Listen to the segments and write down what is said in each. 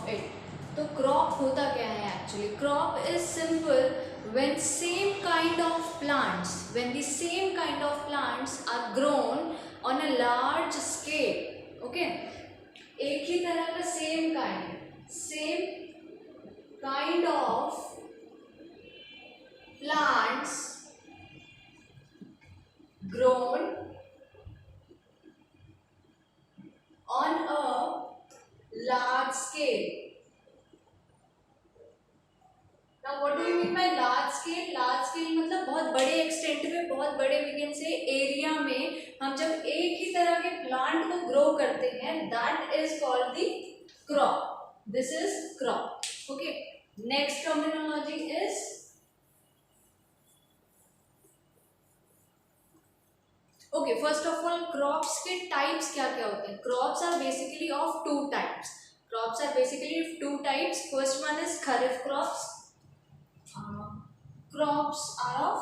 of it. तो crop होता क्या है actually? Crop is simple when same kind of plants, when the same kind of plants are grown on a large scale. Okay, एक ही तरह का same kind of plants grown on a large scale. Now what do you mean by large scale? Large scale मतलब बहुत बड़े extent पे, बहुत बड़े we can say area में हम जब एक ही तरह के प्लांट को ग्रो करते हैं, that is called the crop. This is crop. Okay, next terminology is okay. First of all crops के टाइप्स क्या क्या होते हैं? Crops are basically of two types. Crops are basically two types. First one is kharif crops. Crops are of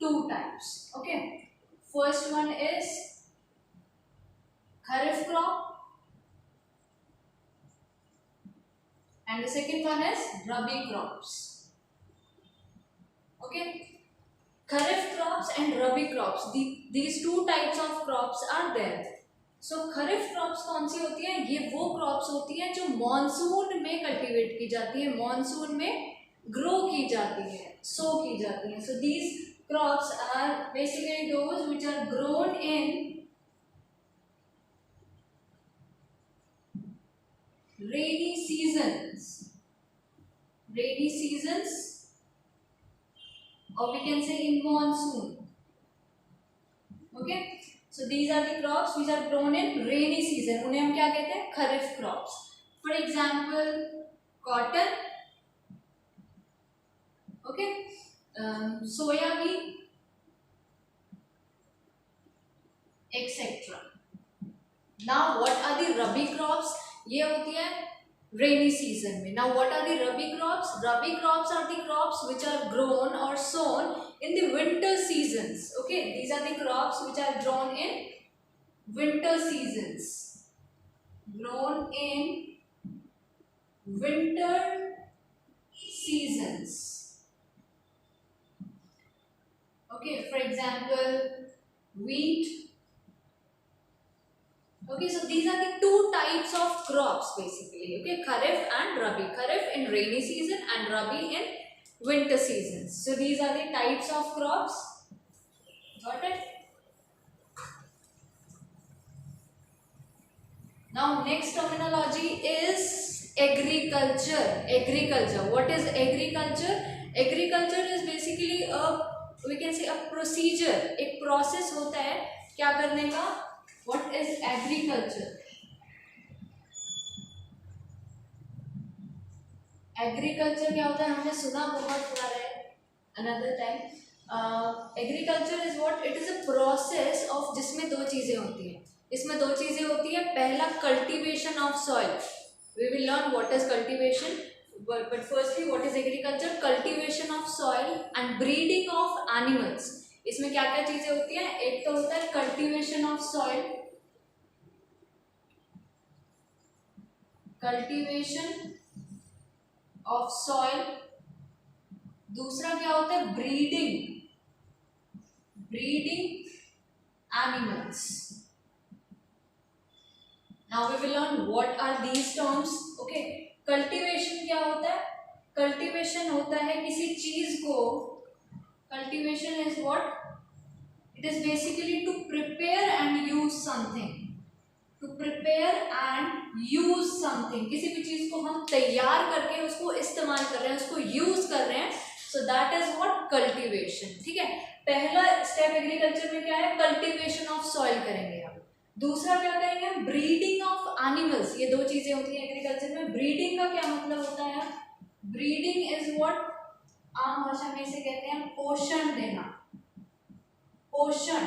two types. Okay. First one is kharif crop, and the second one is rabi crops. Okay. Kharif crops and rabi crops. These two types of crops are there. So kharif crops कौन सी होती है? ये वो crops होती है जो monsoon में cultivate की जाती है, मॉनसून में ग्रो की जाती है, सो की जाती है. So these crops are basically those which are grown in rainy seasons or we can say in monsoon. Okay, so these are the crops which are grown in rainy season. उन्हें हम क्या कहते हैं? खरीफ crops. For example, cotton, okay, soyabean, etc. Now what are the rabi crops? ये होती है rainy season में. Now what are the rabi crops? Rabi crops are the crops which are grown or sown in the winter seasons. Okay, these are the crops which are grown in winter seasons. Grown in winter seasons. Okay, for example, wheat. Okay, so these are the two types of crops basically. Okay, kharif and rabi. Kharif in rainy season and rabi in winter seasons. So these are the types of crops. Got it? Now next terminology is agriculture. Agriculture. What is agriculture? Agriculture is basically we can say a procedure. एक process होता है क्या करने का? What is agriculture? Agriculture क्या होता है? हमने सुना बहुत बार है. Another time. Agriculture is what? It is a process of जिसमें दो चीजें होती हैं. इसमें दो चीजें होती है. पहला cultivation of soil. We will learn what is cultivation. But firstly, what is agriculture? Cultivation of soil and breeding of animals. इसमें क्या क्या चीजें होती हैं? एक तो होता है कल्टीवेशन ऑफ सॉइल, दूसरा क्या होता है? Breeding animals. Now we will learn what are these terms. Okay, cultivation क्या होता है? कल्टीवेशन होता है किसी चीज को. Cultivation is what? It is basically to prepare and use something. To prepare and use something. किसी भी चीज को हम तैयार करके उसको इस्तेमाल कर रहे हैं, उसको यूज कर रहे हैं. So that is what cultivation. ठीक है. पहला स्टेप एग्रीकल्चर में क्या है? कल्टीवेशन ऑफ सॉइल करेंगे हम. दूसरा क्या करेंगे? Breeding of animals. ये दो चीजें होती हैं एग्रीकल्चर में. ब्रीडिंग का क्या मतलब होता है? ब्रीडिंग इज व्हाट आम भाषा में इसे कहते हैं पोषण देना. पोषण,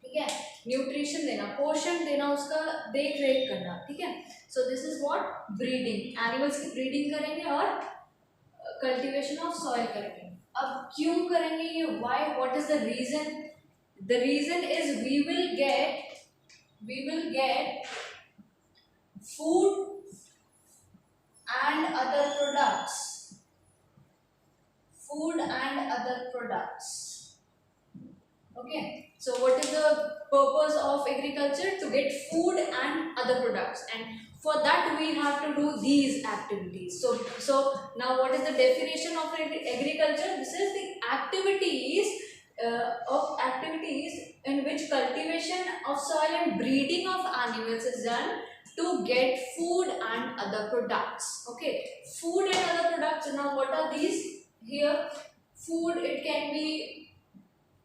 ठीक है, न्यूट्रिशन देना, पोषण देना, उसका देख रेख करना. ठीक है. So this is what breeding. Animals की ब्रीडिंग करेंगे और कल्टीवेशन ऑफ सॉइल करेंगे. अब क्यों करेंगे ये? Why? What is the reason? The reason is we will get food other products. Food and other products. Okay, so what is the purpose of agriculture? To get food and other products, and for that we have to do these activities. So now what is the definition of agriculture? This is the activities in which cultivation of soil and breeding of animals is done to get food and other products. Okay, food and other products. Now what are these here? Food, it can be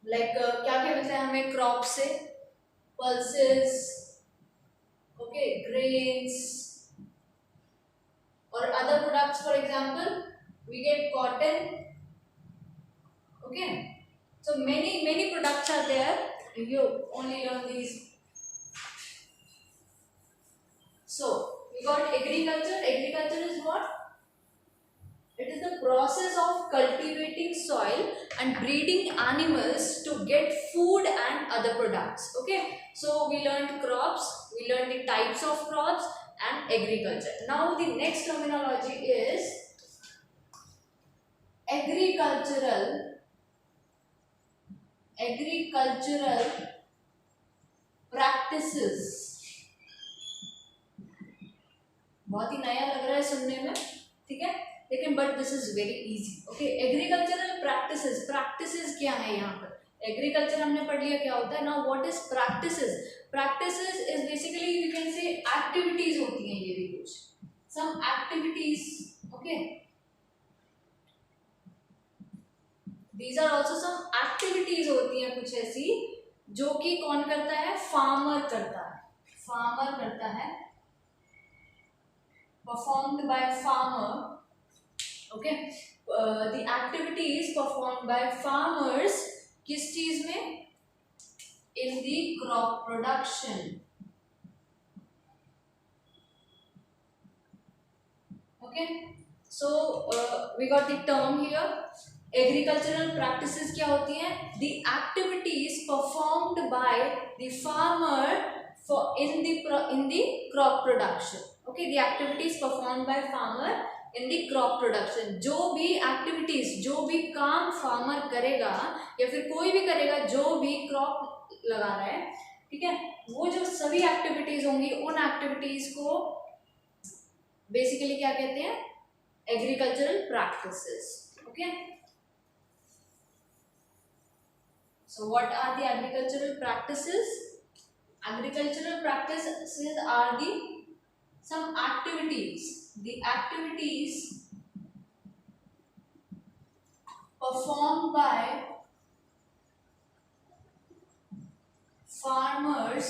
like क्या क्या मिलता है हमें crop से? Pulses, okay, grains और other products. For example we get cotton. Okay, so many products are there. You only learn these. So we got agriculture. Agriculture is what? It is the process of cultivating soil and breeding animals to get food and other products. Okay, so we learned crops, we learned the types of crops and agriculture. Now the next terminology is agricultural practices. बहुत ही नया लग रहा है सुनने में, ठीक है, लेकिन but this is very easy. Okay, agricultural practices. Practices क्या है यहाँ पर? एग्रीकल्चर हमने पढ़ लिया क्या होता है. Now what is practices? Practices is basically you can say activities होती हैं, ये भी कुछ some activities. Okay, these are also some activities होती हैं कुछ ऐसी जो कि कौन करता है? फार्मर करता है. फार्मर करता है, performed by farmer. Okay, the activities performed by farmers किस चीज में? In the crop production. Okay, so we got the term here. Agricultural practices क्या होती हैं? The activities performed by the farmer for in the crop production. Okay, the activities performed by farmer in the crop production. जो भी activities, जो भी काम farmer करेगा या फिर कोई भी करेगा जो भी crop लगा रहा है, ठीक है, वो जो सभी activities होंगी उन activities को basically क्या कहते हैं? Agricultural practices. Okay, so what are the agricultural practices? Agricultural practices are the some activities, the activities performed by farmers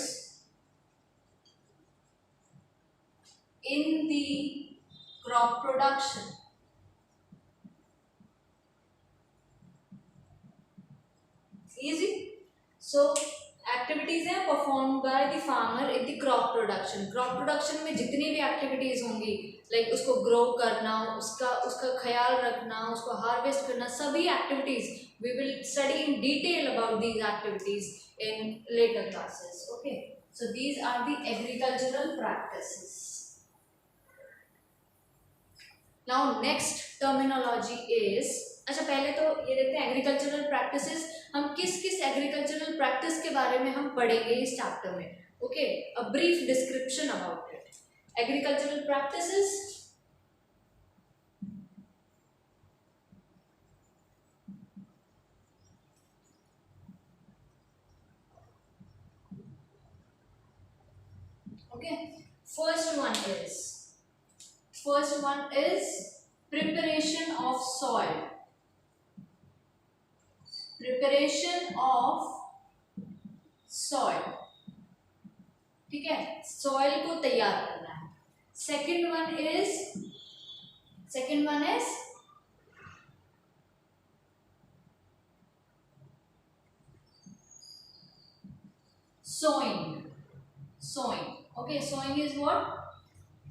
in the crop production. Easy. So activities हैं perform by the farmer in the crop production. Crop production में जितनी भी activities होंगी, like उसको grow करना, उसका ख्याल रखना, उसको हार्वेस्ट करना, सभी activities we will study in detail about these activities in later classes. Okay, so these are the agricultural practices. Now next terminology is, अच्छा पहले तो ये देखते हैं एग्रीकल्चरल प्रैक्टिसेस. हम किस किस एग्रीकल्चरल प्रैक्टिस के बारे में हम पढ़ेंगे इस चैप्टर में. Okay, a brief description about it. Agricultural practices, okay, first one is preparation of soil. Preparation of soil, ठीक है, सॉइल को तैयार करना है. Second one is sowing. Okay, sowing is what?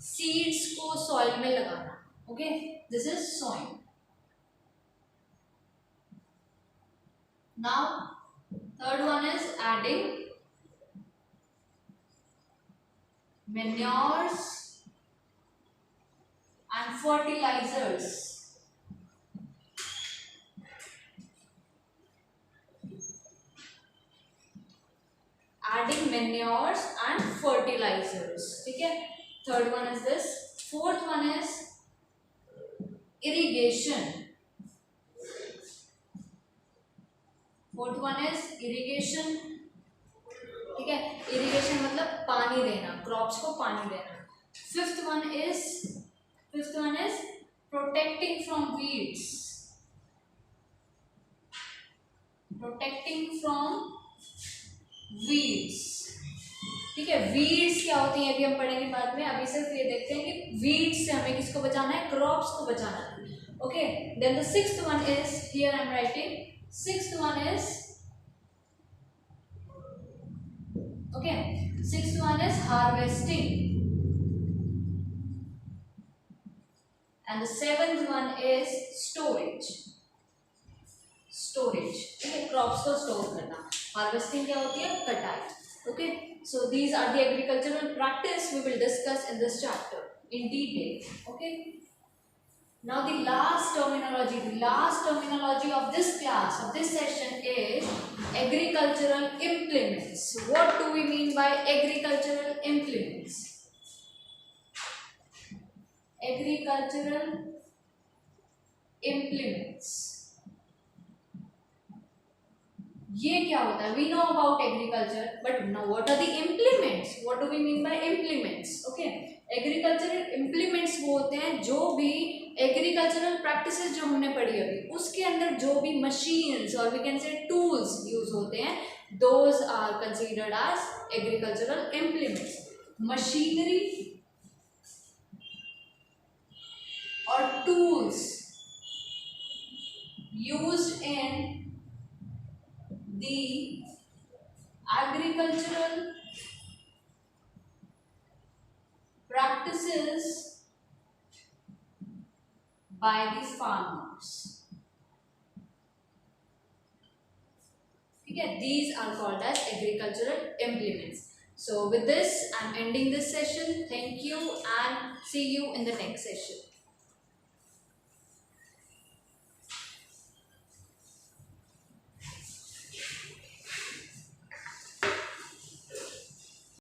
Seeds को सॉइल में लगाना. Okay, this is sowing. Now third one is adding manures and fertilizers. Adding manures and fertilizers. ठीक है. Third one is this. Fourth one is irrigation. Fourth one is irrigation. ठीक है. Irrigation मतलब पानी देना, क्रॉप्स को पानी देना. Fifth one is protecting from weeds. Protecting from weeds. ठीक है. weeds क्या होती हैं अभी हम पढ़ेंगे बाद में. अभी सिर्फ ये देखते हैं कि weeds से हमें किसको बचाना है, क्रॉप्स को बचाना है. Okay. Then the sixth one is, here I am writing, sixth one is, okay, sixth one is harvesting. And the seventh one is storage. Storage. ठीक है. क्रॉप्स को स्टोर करना. हार्वेस्टिंग क्या होती है, कटाई. Okay. So these are the agricultural practice we will discuss in this chapter in detail. Okay. Now the last terminology of this class, of this session is agricultural implements. What do we mean by agricultural implements? Agricultural implements. ये क्या होता है? We know about agriculture, but now what are the implements? What do we mean by implements? Okay, agricultural implements वो होते हैं जो भी agricultural practices जो हमने पढ़ी अभी, उसके अंदर जो भी machines और we can say tools use होते हैं, those are considered as agricultural implements. Machinery or tools used in the agricultural practices by the farmers. Okay, these are called as agricultural implements. So with this, I am ending this session. Thank you and see you in the next session.